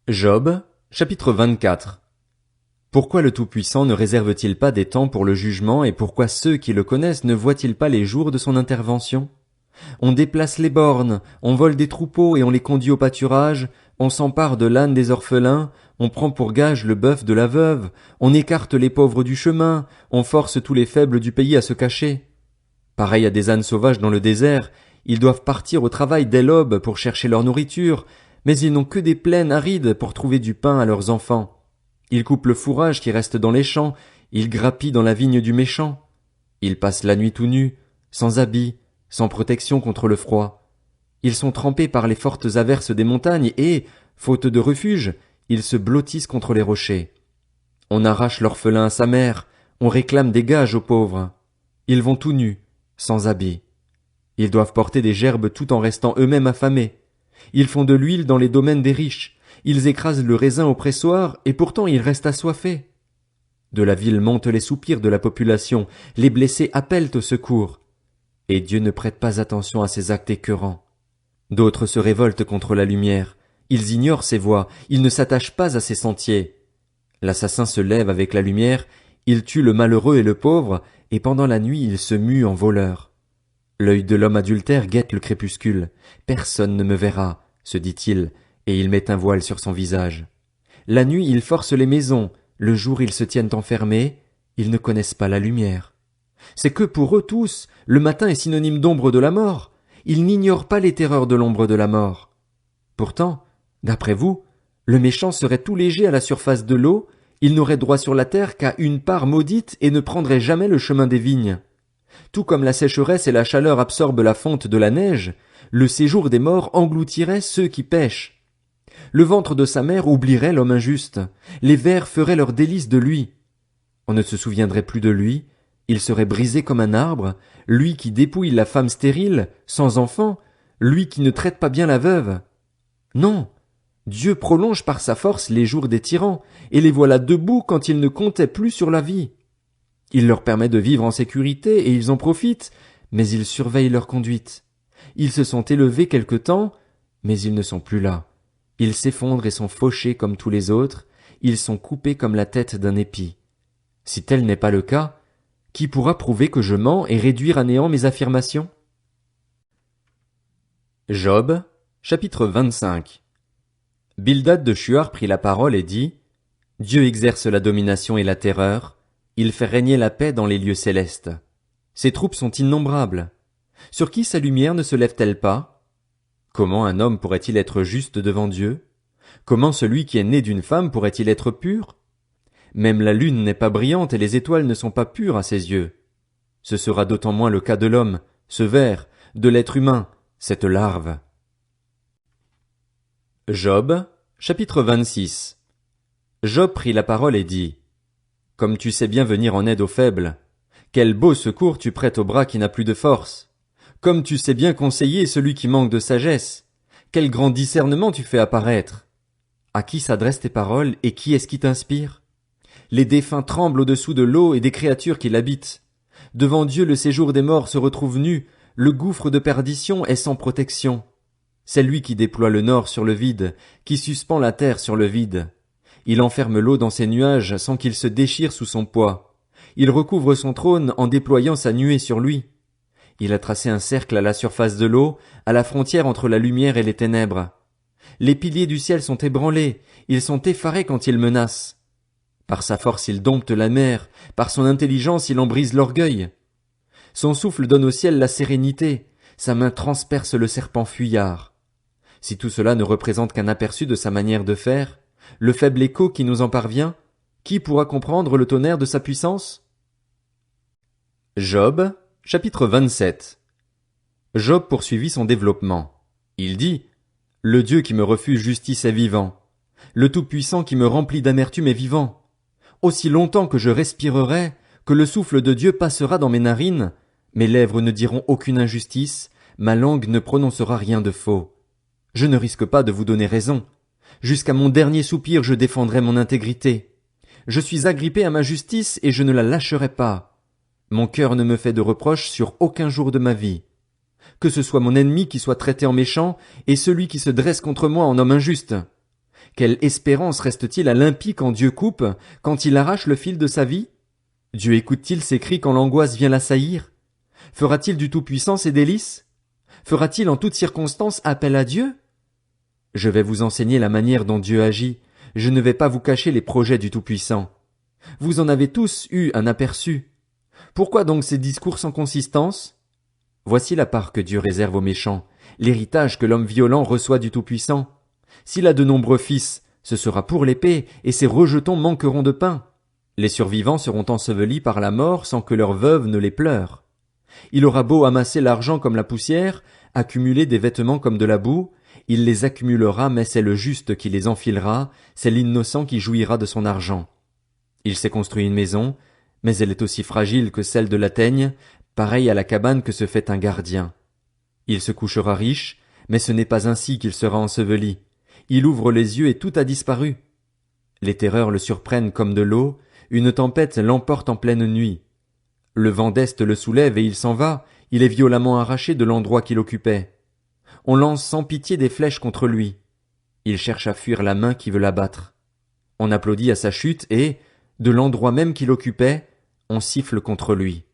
Job, chapitre 24. Pourquoi le Tout-Puissant ne réserve-t-il pas des temps pour le jugement et pourquoi ceux qui le connaissent ne voient-ils pas les jours de son intervention? On déplace les bornes, on vole des troupeaux et on les conduit au pâturage, on s'empare de l'âne des orphelins, on prend pour gage le bœuf de la veuve, on écarte les pauvres du chemin, on force tous les faibles du pays à se cacher. Pareil à des ânes sauvages dans le désert, ils doivent partir au travail dès l'aube pour chercher leur nourriture, mais ils n'ont que des plaines arides pour trouver du pain à leurs enfants. Ils coupent le fourrage qui reste dans les champs, ils grappillent dans la vigne du méchant. Ils passent la nuit tout nus, sans habits, sans protection contre le froid. Ils sont trempés par les fortes averses des montagnes et, faute de refuge, ils se blottissent contre les rochers. On arrache l'orphelin à sa mère, on réclame des gages aux pauvres. Ils vont tout nus, sans habits. Ils doivent porter des gerbes tout en restant eux-mêmes affamés. Ils font de l'huile dans les domaines des riches, ils écrasent le raisin au pressoir, et pourtant ils restent assoiffés. De la ville montent les soupirs de la population, les blessés appellent au secours. Et Dieu ne prête pas attention à ces actes écœurants. D'autres se révoltent contre la lumière, ils ignorent ses voies, ils ne s'attachent pas à ses sentiers. L'assassin se lève avec la lumière, il tue le malheureux et le pauvre, et pendant la nuit il se mue en voleur. L'œil de l'homme adultère guette le crépuscule. Personne ne me verra, se dit-il, et il met un voile sur son visage. La nuit, ils forcent les maisons, le jour, ils se tiennent enfermés, ils ne connaissent pas la lumière. C'est que pour eux tous, le matin est synonyme d'ombre de la mort. Ils n'ignorent pas les terreurs de l'ombre de la mort. Pourtant, d'après vous, le méchant serait tout léger à la surface de l'eau, il n'aurait droit sur la terre qu'à une part maudite et ne prendrait jamais le chemin des vignes. Tout comme la sécheresse et la chaleur absorbent la fonte de la neige, le séjour des morts engloutirait ceux qui pêchent. Le ventre de sa mère oublierait l'homme injuste, les vers feraient leur délice de lui. On ne se souviendrait plus de lui, il serait brisé comme un arbre, lui qui dépouille la femme stérile, sans enfant, lui qui ne traite pas bien la veuve. Non, Dieu prolonge par sa force les jours des tyrans, et les voilà debout quand ils ne comptaient plus sur la vie. Il leur permet de vivre en sécurité et ils en profitent, mais ils surveillent leur conduite. Ils se sont élevés quelque temps, mais ils ne sont plus là. Ils s'effondrent et sont fauchés comme tous les autres, ils sont coupés comme la tête d'un épi. Si tel n'est pas le cas, qui pourra prouver que je mens et réduire à néant mes affirmations? Job, chapitre 25. Bildad de Shuar prit la parole et dit: Dieu exerce la domination et la terreur, il fait régner la paix dans les lieux célestes. Ses troupes sont innombrables. Sur qui sa lumière ne se lève-t-elle pas? Comment un homme pourrait-il être juste devant Dieu? Comment celui qui est né d'une femme pourrait-il être pur? Même la lune n'est pas brillante et les étoiles ne sont pas pures à ses yeux. Ce sera d'autant moins le cas de l'homme, ce ver, de l'être humain, cette larve. Job, chapitre 26. Job prit la parole et dit: Comme tu sais bien venir en aide aux faibles, quel beau secours tu prêtes au bras qui n'a plus de force. Comme tu sais bien conseiller celui qui manque de sagesse, quel grand discernement tu fais apparaître. À qui s'adressent tes paroles et qui est-ce qui t'inspire? Les défunts tremblent au-dessous de l'eau et des créatures qui l'habitent. Devant Dieu le séjour des morts se retrouve nu, le gouffre de perdition est sans protection. C'est lui qui déploie le nord sur le vide, qui suspend la terre sur le vide. Il enferme l'eau dans ses nuages sans qu'il se déchire sous son poids. Il recouvre son trône en déployant sa nuée sur lui. Il a tracé un cercle à la surface de l'eau, à la frontière entre la lumière et les ténèbres. Les piliers du ciel sont ébranlés, ils sont effarés quand il menace. Par sa force il dompte la mer, par son intelligence il en brise l'orgueil. Son souffle donne au ciel la sérénité, sa main transperce le serpent fuyard. Si tout cela ne représente qu'un aperçu de sa manière de faire, le faible écho qui nous en parvient, qui pourra comprendre le tonnerre de sa puissance? Job, chapitre 27. Job poursuivit son développement. Il dit: Le Dieu qui me refuse justice est vivant. Le Tout-Puissant qui me remplit d'amertume est vivant. Aussi longtemps que je respirerai, que le souffle de Dieu passera dans mes narines, mes lèvres ne diront aucune injustice, ma langue ne prononcera rien de faux. Je ne risque pas de vous donner raison. Jusqu'à mon dernier soupir je défendrai mon intégrité. Je suis agrippé à ma justice et je ne la lâcherai pas. Mon cœur ne me fait de reproches sur aucun jour de ma vie. Que ce soit mon ennemi qui soit traité en méchant et celui qui se dresse contre moi en homme injuste. Quelle espérance reste-t-il à l'impie quand Dieu coupe, quand il arrache le fil de sa vie? Dieu écoute-t-il ses cris quand l'angoisse vient l'assaillir? Fera-t-il du Tout-Puissant ses délices? Fera-t-il en toutes circonstances appel à Dieu? Je vais vous enseigner la manière dont Dieu agit. Je ne vais pas vous cacher les projets du Tout-Puissant. Vous en avez tous eu un aperçu. Pourquoi donc ces discours sans consistance? Voici la part que Dieu réserve aux méchants, l'héritage que l'homme violent reçoit du Tout-Puissant. S'il a de nombreux fils, ce sera pour l'épée, et ses rejetons manqueront de pain. Les survivants seront ensevelis par la mort sans que leurs veuves ne les pleurent. Il aura beau amasser l'argent comme la poussière, accumuler des vêtements comme de la boue, il les accumulera, mais c'est le juste qui les enfilera, c'est l'innocent qui jouira de son argent. Il s'est construit une maison, mais elle est aussi fragile que celle de la teigne, pareille à la cabane que se fait un gardien. Il se couchera riche, mais ce n'est pas ainsi qu'il sera enseveli. Il ouvre les yeux et tout a disparu. Les terreurs le surprennent comme de l'eau, une tempête l'emporte en pleine nuit. Le vent d'est le soulève et il s'en va, il est violemment arraché de l'endroit qu'il occupait. On lance sans pitié des flèches contre lui. Il cherche à fuir la main qui veut l'abattre. On applaudit à sa chute et, de l'endroit même qu'il occupait, on siffle contre lui.